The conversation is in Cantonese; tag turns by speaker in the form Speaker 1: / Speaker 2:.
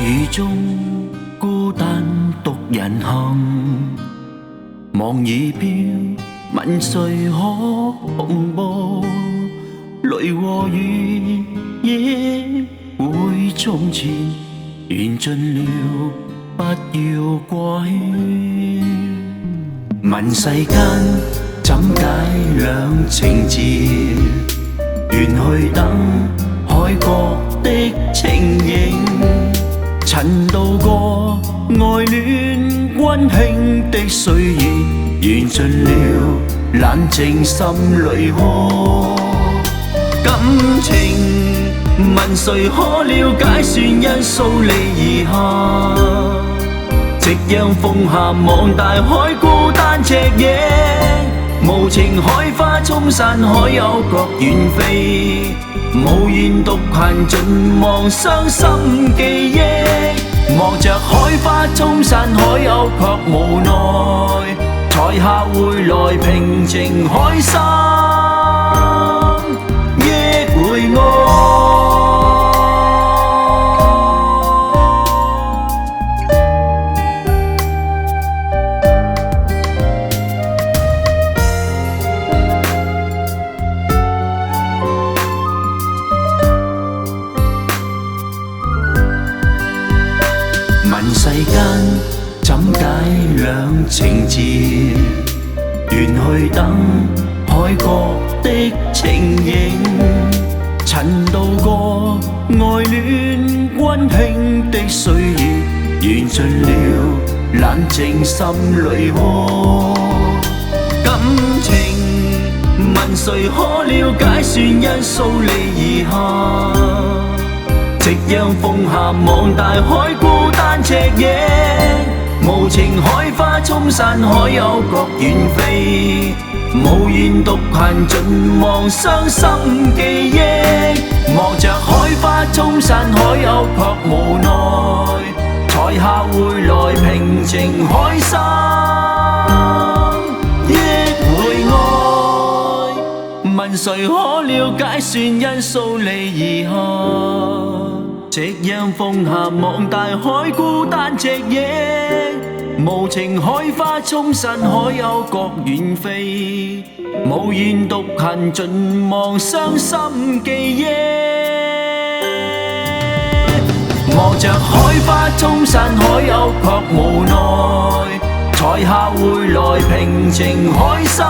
Speaker 1: 雨中孤單獨人行，望已飄，問誰可紅播？淚和雨也會從前，緣盡了不要歸。問世間怎解兩情字，願去等海角的情形，曾度過愛戀溫馨的歲月，緣盡了冷靜心裏呵。感情問誰可了解，算因數離而下，夕陽風下望大海，孤單隻影，無情海花沖散海有各遠飛，無言獨行盡忘傷心記憶，望着海花沖散海有卻無奈，才下回來平靜海心憶回愛。問世間怎解兩情字，願去等海角的情形，曾度過愛戀溫馨的歲月，緣盡了冷靜心裏呵。感情問誰可了解，算因數離而下，夕陽風下望大海，孤單隻影，無情海花沖散海有各遠飛，無言獨行盡忘傷心記憶，望着海花沖散海有卻無奈，才下回來平靜海心憶回愛。問誰可了解，算因數離而下，夕陽風下望大海，孤單隻影，無情海花沖散海有各遠飛，無言獨行盡忘傷心記憶，望着海花沖散海有卻無奈，才下回來平靜海心